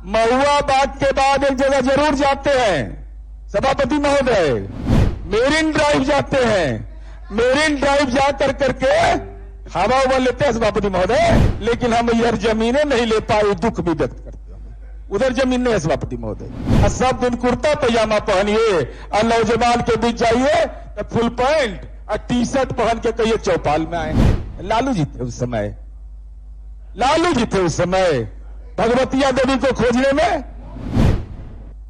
महुआ बाग के बाद एक जगह जरूर जाते हैं सभापति महोदय, मेरिन ड्राइव जाते हैं। मेरिन ड्राइव जा करके हवा उवा लेते हैं सभापति महोदय, लेकिन हम इधर जमीनें नहीं ले पाए, दुख भी व्यक्त करते हैं। उधर जमीन नहीं है सभापति महोदय। सब दिन कुर्ता पैजामा पहनिए और नौजवान के बीच जाइए तो फुल पैंट और टी शर्ट पहन के कहिए चौपाल में आए। लालू जी थे उस समय, लालू जी थे उस समय भगवतिया देवी को खोजने में।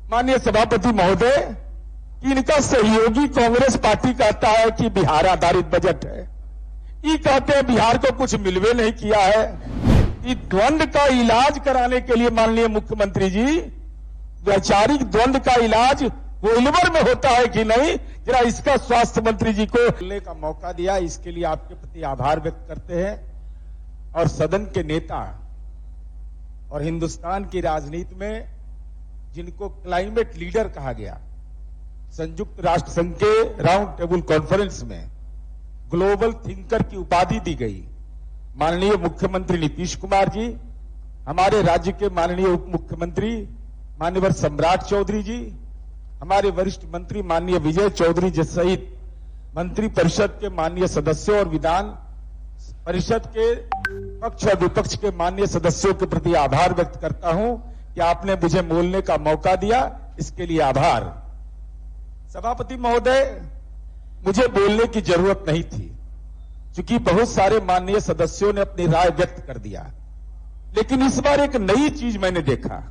माननीय सभापति महोदय, इनका सहयोगी कांग्रेस पार्टी कहता है कि बिहार आधारित बजट है, ये कहते हैं बिहार को कुछ मिलवे नहीं किया है। ये द्वंद्व का इलाज कराने के लिए माननीय मुख्यमंत्री जी, वैचारिक द्वंद्व का इलाज गोलवर में होता है कि नहीं, जरा इसका स्वास्थ्य मंत्री जी को बोलने का मौका दिया, इसके लिए आपके प्रति आभार व्यक्त करते हैं। और सदन के नेता और हिंदुस्तान की राजनीति में जिनको क्लाइमेट लीडर कहा गया, संयुक्त राष्ट्र संघ के राउंड टेबल कॉन्फ्रेंस में ग्लोबल थिंकर की उपाधि दी गई, माननीय मुख्यमंत्री नीतीश कुमार जी, हमारे राज्य के माननीय उप मुख्यमंत्री माननीय सम्राट चौधरी जी, हमारे वरिष्ठ मंत्री माननीय विजय चौधरी जी सहित मंत्री परिषद के माननीय सदस्यों और विधान परिषद के पक्ष और विपक्ष के माननीय सदस्यों के प्रति आभार व्यक्त करता हूं कि आपने मुझे बोलने का मौका दिया, इसके लिए आभार। सभापति महोदय, मुझे बोलने की जरूरत नहीं थी क्योंकि बहुत सारे माननीय सदस्यों ने अपनी राय व्यक्त कर दिया, लेकिन इस बार एक नई चीज मैंने देखा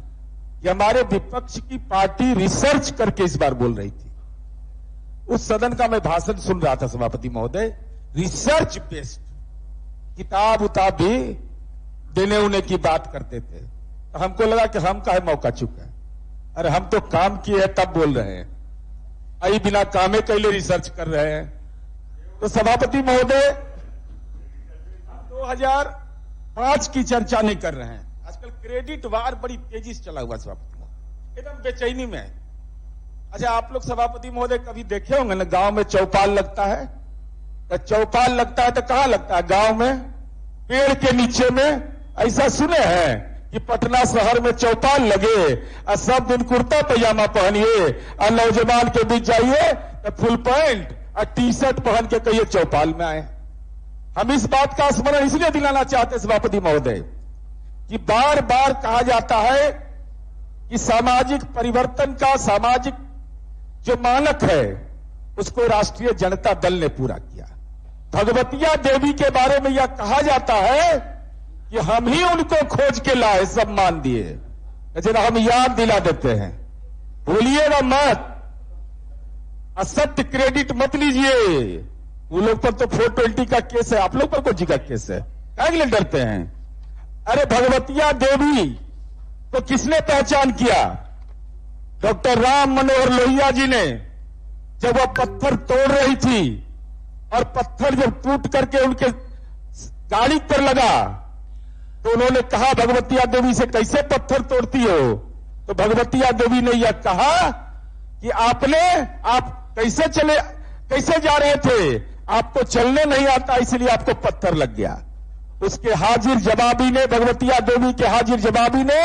कि हमारे विपक्ष की पार्टी रिसर्च करके इस बार बोल रही थी। उस सदन का मैं भाषण सुन रहा था सभापति महोदय, रिसर्च बेस्ड किताब उताब भी देने उन्हें की बात करते थे, तो हमको लगा कि हम काहे मौका चुका है। अरे हम तो काम किए हैं तब बोल रहे हैं, आई बिना कामे कैले रिसर्च कर रहे हैं। तो सभापति महोदय, 2005 की चर्चा नहीं कर रहे हैं, आजकल क्रेडिट वार बड़ी तेजी से चला हुआ सभापति महोदय, एकदम बेचैनी में। अच्छा, आप लोग सभापति महोदय कभी देखे होंगे ना, गांव में चौपाल लगता है, तो चौपाल लगता है तो कहां लगता है? गांव में पेड़ के नीचे में। ऐसा सुने हैं कि पटना शहर में चौपाल लगे और सब दिन कुर्ता पैजामा पहनिए और नौजवान के बीच जाइए तो फुल पैंट और टी शर्ट पहन के कहिए चौपाल में आए। हम इस बात का स्मरण इसलिए दिलाना चाहते सभापति महोदय कि बार बार कहा जाता है कि सामाजिक परिवर्तन का सामाजिक जो मानक है उसको राष्ट्रीय जनता दल ने पूरा किया। भगवतिया देवी के बारे में यह कहा जाता है कि हम ही उनको खोज के लाए, सब मान दिए। जरा हम याद दिला देते हैं, भूलिएगा मत, असत्य क्रेडिट मत लीजिए। वो लोग पर तो 420 का केस है, आप लोग पर कौन सी का केस है? क्या के लिए डरते हैं? अरे भगवतिया देवी तो किसने पहचान किया? डॉक्टर राम मनोहर लोहिया जी ने, जब वह पत्थर तोड़ रही थी और पत्थर जब टूट करके उनके गाड़ी पर लगा तो उन्होंने कहा भगवतिया देवी से कैसे पत्थर तोड़ती हो? तो भगवतिया देवी ने यह कहा कि आप कैसे जा रहे थे, आपको चलने नहीं आता इसलिए आपको पत्थर लग गया। उसके हाजिर जवाबी ने, भगवतिया देवी के हाजिर जवाबी ने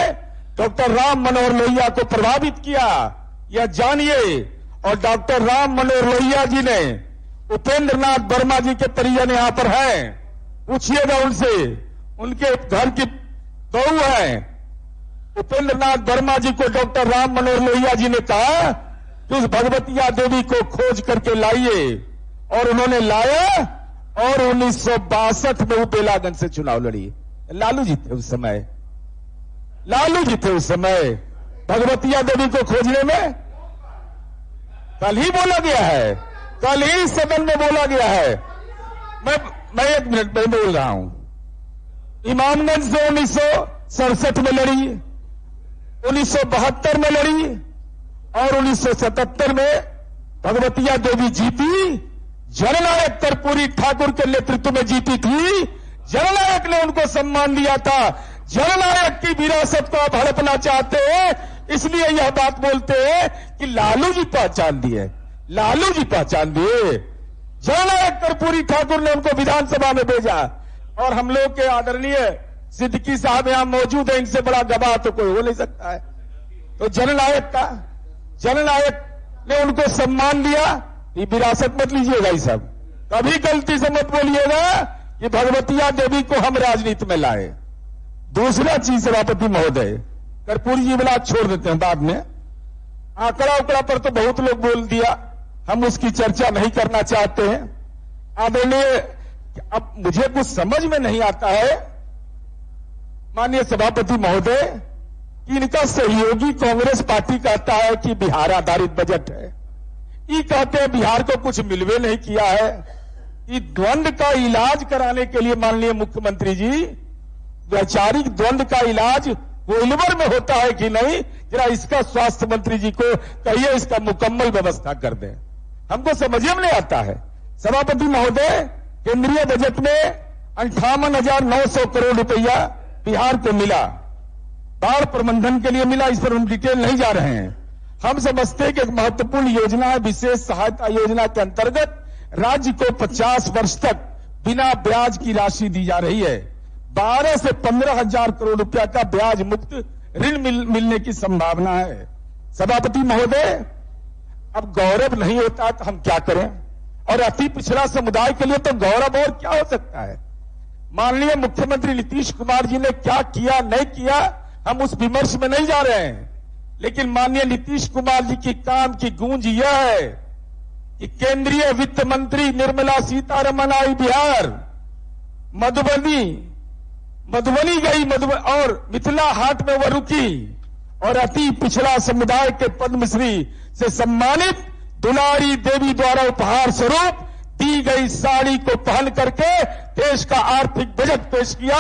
डॉक्टर राम मनोहर लोहिया को प्रभावित किया, यह जानिए। और डॉक्टर राम मनोहर लोहिया जी ने, उपेंद्र नाथ वर्मा जी के परिजन यहां पर हैं, पूछिएगा उनसे, उनके घर की बहू है। उपेंद्र नाथ वर्मा जी को डॉक्टर राम मनोहर लोहिया जी ने कहा कि उस भगवतिया देवी को खोज करके लाइए, और उन्होंने लाया और 1962 में वो बेलागंज से चुनाव लड़ी। लालू जी थे उस समय, लालू जी थे उस समय भगवतिया देवी को खोजने में। कल ही बोला गया है, कल ही सदन में बोला गया है। मैं 1 मिनट में बोल रहा हूं। इमामगंज से 1967 में लड़ी, 1972 में लड़ी और 1977 में भगवतिया देवी जीती। जननायक कर्पूरी ठाकुर के नेतृत्व में जीती थी। जननायक ने उनको सम्मान दिया था। जननायक की विरासत को आप हड़पना चाहते हैं, इसलिए यह बात बोलते हैं कि लालू जी पहचान दिए, लालू जी पहचान दिए। जननायक कर्पूरी ठाकुर ने उनको विधानसभा में भेजा और हम लोग के आदरणीय सिद्दीकी साहब यहां मौजूद है, इनसे बड़ा गवाह तो कोई हो नहीं सकता है। तो जननायक ने उनको सम्मान दिया। ये विरासत मत लीजिएगा, ये सब कभी गलती से मत बोलिएगा कि भगवतिया देवी को हम राजनीति में लाए। दूसरा चीज सभापति महोदय, कर्पूरी जी वाला छोड़ देते हैं बाद में। आंकड़ा उकड़ा पर तो बहुत लोग बोल दिया, हम उसकी चर्चा नहीं करना चाहते हैं। आदरणीय, अब मुझे कुछ समझ में नहीं आता है माननीय सभापति महोदय कि इनका सहयोगी कांग्रेस पार्टी कहता है कि बिहार आधारित बजट है, ये कहते हैं बिहार को कुछ मिलवे नहीं किया है। ये द्वंद्व का इलाज कराने के लिए माननीय मुख्यमंत्री जी, वैचारिक द्वंद्व का इलाज कोइलवर में होता है कि नहीं, जरा इसका स्वास्थ्य मंत्री जी को कहिए, इसका मुकम्मल व्यवस्था कर दें। हमको समझ में नहीं आता है। सभापति महोदय, केंद्रीय बजट में 58,900 करोड़ रुपया बिहार को मिला, बाढ़ प्रबंधन के लिए मिला। इस पर हम डिटेल नहीं जा रहे हैं। हम समझते हैं कि एक महत्वपूर्ण योजना है, विशेष सहायता योजना के अंतर्गत राज्य को 50 वर्ष तक बिना ब्याज की राशि दी जा रही है। 12 से 15 हजार करोड़ रुपया का ब्याज मुक्त ऋण मिलने की संभावना है। सभापति महोदय, अब गौरव नहीं होता तो हम क्या करें, और अति पिछड़ा समुदाय के लिए तो गौरव और क्या हो सकता है। माननीय मुख्यमंत्री नीतीश कुमार जी ने क्या किया नहीं किया, हम उस विमर्श में नहीं जा रहे हैं, लेकिन माननीय नीतीश कुमार जी की काम की गूंज यह है कि केंद्रीय वित्त मंत्री निर्मला सीतारमण आई बिहार, मधुबनी गई, और मिथिला हाट में वह रुकी और अति पिछड़ा समुदाय के पद्मश्री से सम्मानित दुलारी देवी द्वारा उपहार स्वरूप दी गई साड़ी को पहन करके देश का आर्थिक बजट पेश किया।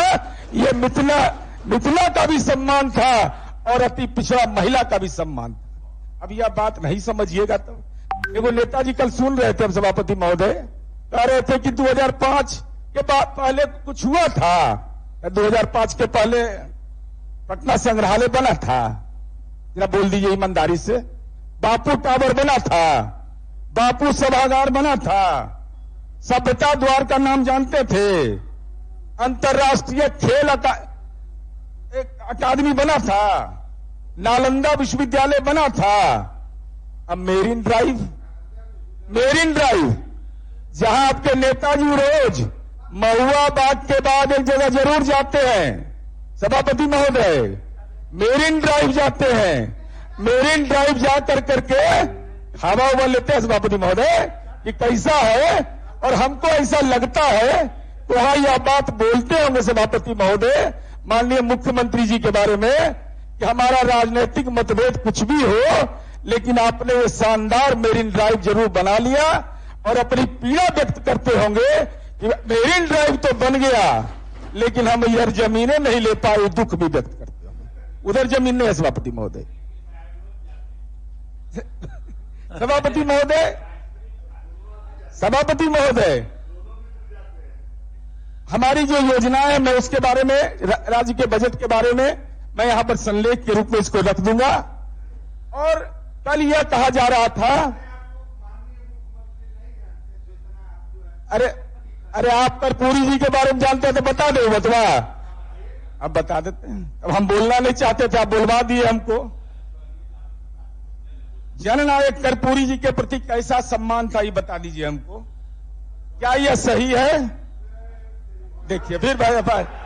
ये मिथिला का भी सम्मान था और अति पिछड़ा महिला का भी सम्मान था। अब यह बात नहीं समझिएगा तो देखो, नेताजी कल सुन रहे थे, हम सभापति महोदय कह रहे थे कि 2005 के बाद पहले कुछ हुआ था। 2005 के पहले पटना संग्रहालय बना था, जरा बोल दीजिए ईमानदारी से। बापू टावर बना था, बापू सभागार बना था, सभ्यता द्वार का नाम जानते थे, अंतर्राष्ट्रीय खेल अकादमी बना था, नालंदा विश्वविद्यालय बना था। अब मेरीन ड्राइव, जहां आपके नेताजी रोज महुआ बाग के बाद एक जगह जरूर जाते हैं सभापति महोदय, मेरीन ड्राइव जाते हैं। मेरीन ड्राइव जाकर करके हवा लेते हैं सभापति महोदय कि कैसा है, और हमको ऐसा लगता है तो वहां यह बात बोलते होंगे सभापति महोदय माननीय मुख्यमंत्री जी के बारे में कि हमारा राजनीतिक मतभेद कुछ भी हो, लेकिन आपने ये शानदार मेरीन ड्राइव जरूर बना लिया, और अपनी पीड़ा व्यक्त करते होंगे कि मेरीन ड्राइव तो बन गया लेकिन हम इधर जमीनें नहीं ले पाए, दुख भी व्यक्त करते होंगे। उधर जमीन नहीं है सभापति महोदय। सभापति महोदय, हमारी जो योजना है मैं उसके बारे में, राज्य के बजट के बारे में मैं यहां पर संलेख के रूप में इसको रख दूंगा। और कल यह कहा जा रहा था, अरे आप कर्पूरी जी के बारे में जानते हैं तो बता दो बतवा। अब बता देते हैं, अब हम बोलना नहीं चाहते थे, आप बोलवा दिए हमको। जननायक कर्पूरी जी के प्रति कैसा सम्मान था ये बता दीजिए हमको, क्या यह सही है? देखिए फिर भाई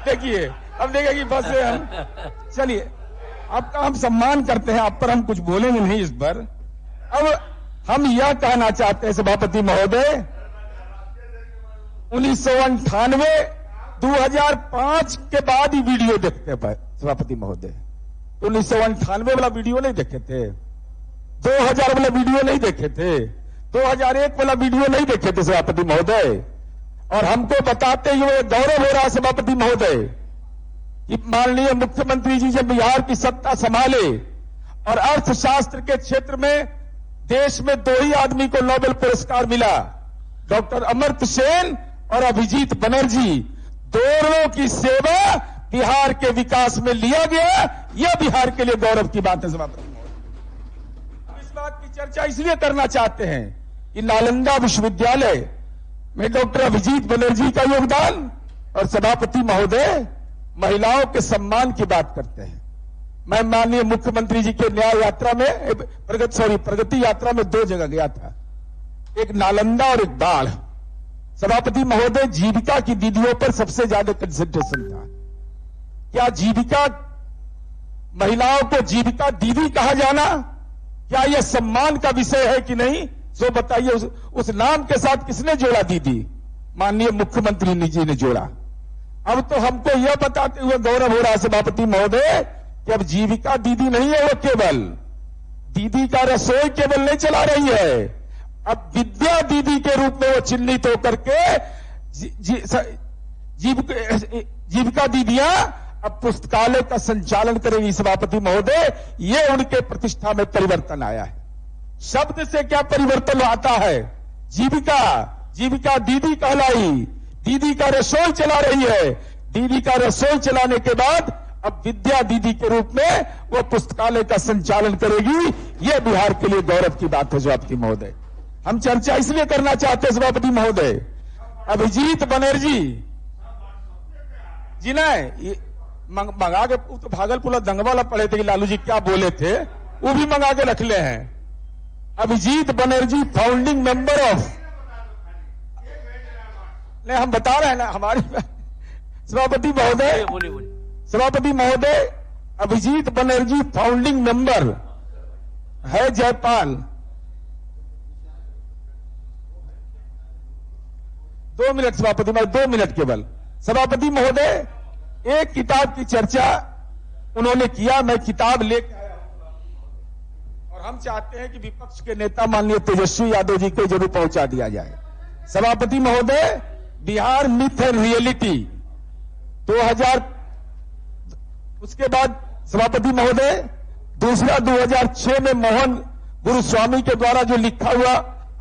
देखिए, अब देखिए कि बस हम चलिए, आपका हम सम्मान करते हैं, आप पर हम कुछ बोलेंगे नहीं इस पर। अब हम यह कहना चाहते हैं सभापति महोदय, 1998 2005 के बाद ही वीडियो देखते हैं सभापति महोदय। 1998 वाला वीडियो नहीं देखे थे, 2000 वाला वीडियो नहीं देखे थे, 2001 वाला वीडियो नहीं देखे थे सभापति महोदय। और हमको बताते हुए गौरव हो रहा है सभापति महोदय कि माननीय मुख्यमंत्री जी जब बिहार की सत्ता संभाले और अर्थशास्त्र के क्षेत्र में देश में 2 ही आदमी को नोबेल पुरस्कार मिला, डॉक्टर अमर्त्य सेन और अभिजीत बनर्जी। दोनों की सेवा बिहार के विकास में लिया गया, यह बिहार के लिए गौरव की बात है सभापति महोदय। इस बात की चर्चा इसलिए करना चाहते हैं कि नालंदा विश्वविद्यालय में डॉक्टर अभिजीत बनर्जी का योगदान, और सभापति महोदय महिलाओं के सम्मान की बात करते हैं। मैं माननीय मुख्यमंत्री जी के न्याय यात्रा में प्रगति यात्रा में 2 जगह गया था, एक नालंदा और एक बाढ़। सभापति महोदय, जीविका की दीदियों पर सबसे ज्यादा कंसंट्रेशन था। क्या जीविका, महिलाओं को जीविका दीदी कहा जाना, क्या यह सम्मान का विषय है कि नहीं? सो बताइए, उस नाम के साथ किसने जोड़ा दीदी? माननीय मुख्यमंत्री जी ने जोड़ा। अब तो हमको यह बताते हुए गौरव हो रहा है सभापति महोदय कि अब जीविका दीदी नहीं है, वो केवल दीदी का रसोई केवल नहीं चला रही है, अब विद्या दीदी के रूप में वो चिन्हित होकर के जीविका दीदियां अब पुस्तकालय का संचालन करेंगी। सभापति महोदय, ये उनके प्रतिष्ठा में परिवर्तन आया है। शब्द से क्या परिवर्तन आता है? जीविका, जीविका दीदी कहलाई, दीदी का रसोई चला रही है। दीदी का रसोई चलाने के बाद अब विद्या दीदी के रूप में वो पुस्तकालय का संचालन करेगी। ये बिहार के लिए गौरव की बात है सभापति महोदय। हम चर्चा इसलिए करना चाहते हैं सभापति महोदय, अभिजीत बनर्जी जी ने मंगा के, तो भागलपुर दंगवा वाला पढ़े थे कि लालू जी क्या बोले थे, वो भी मंगा के रख ले हैं। Abhijit Banerjee founding member of, नहीं हम बता रहे हैं ना हमारे सभापति महोदय, सभापति महोदय, अभिजीत बनर्जी फाउंडिंग मेंबर है जयपाल। 2 मिनट सभापति महोदय, 2 मिनट केवल। सभापति महोदय, एक किताब की चर्चा उन्होंने किया, मैं किताब लेकर आया हूं और हम चाहते हैं कि विपक्ष के नेता माननीय तेजस्वी यादव जी को जरूर पहुंचा दिया जाए। सभापति महोदय, बिहार मिथ एंड रियलिटी 2000, उसके बाद सभापति महोदय दूसरा 2006 में मोहन गुरुस्वामी के द्वारा जो लिखा हुआ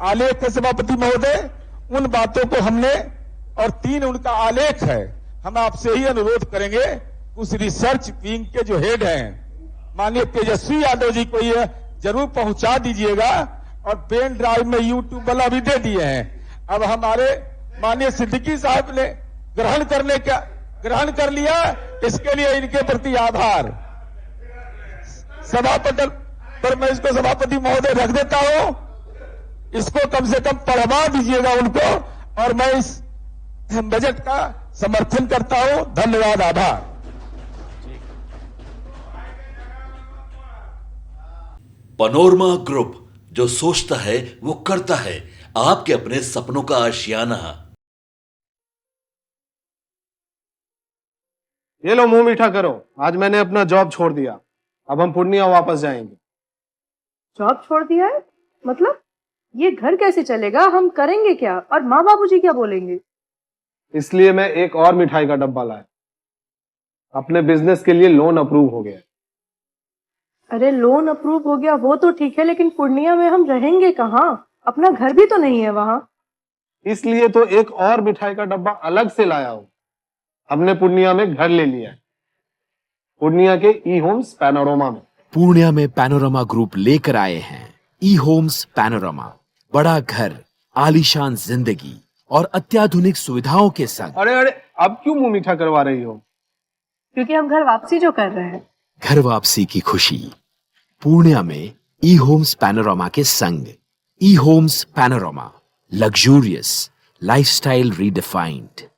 आलेख है सभापति महोदय, उन बातों को हमने, और 3 उनका आलेख है, हम आपसे ही अनुरोध करेंगे उस रिसर्च विंग के जो हेड हैं माननीय तेजस्वी यादव जी को यह जरूर पहुंचा दीजिएगा। और पेन ड्राइव में यूट्यूब वाला भी दे दिए हैं। अब हमारे माननीय सिद्दीकी साहब ने ग्रहण कर लिया, इसके लिए इनके प्रति आभार। सभा पटल पर मैं इसको सभापति महोदय रख देता हूं, इसको कम से कम पढ़वा दीजिएगा उनको, और मैं इस बजट का समर्थन करता हूं। धन्यवाद, आभार। पनोरमा ग्रुप, जो सोचता है वो करता है। आपके अपने सपनों का आशियाना। ये लो, मुंह मीठा करो। आज मैंने अपना जॉब छोड़ दिया, अब हम पूर्णिया वापस जाएंगे। जॉब छोड़ दिया है? मतलब ये घर कैसे चलेगा? हम करेंगे क्या? और माँ बाबूजी क्या बोलेंगे? इसलिए मैं एक और मिठाई का डब्बा लाया। अपने बिजनेस के लिए लोन अप्रूव हो गया। अरे लोन अप्रूव हो गया वो तो ठीक है, लेकिन पूर्णिया में हम रहेंगे कहाँ? अपना घर भी तो नहीं है वहां। इसलिए तो एक और मिठाई का डब्बा अलग से लाया हूं। हमने पूर्णिया में घर ले लिया है, पूर्णिया के ई होम्स पैनोरमा में। पूर्णिया में पैनोरमा ग्रुप लेकर आए हैं ई होम्स पैनोरमा। बड़ा घर, आलीशान जिंदगी और अत्याधुनिक सुविधाओं के संग। अरे अरे, अब क्यों मुंह मीठा करवा रही हो? क्योंकि हम घर वापसी जो कर रहे हैं। घर वापसी की खुशी पूर्णिया में ई होम्स पैनोरमा के संग। E homes panorama, luxurious lifestyle redefined.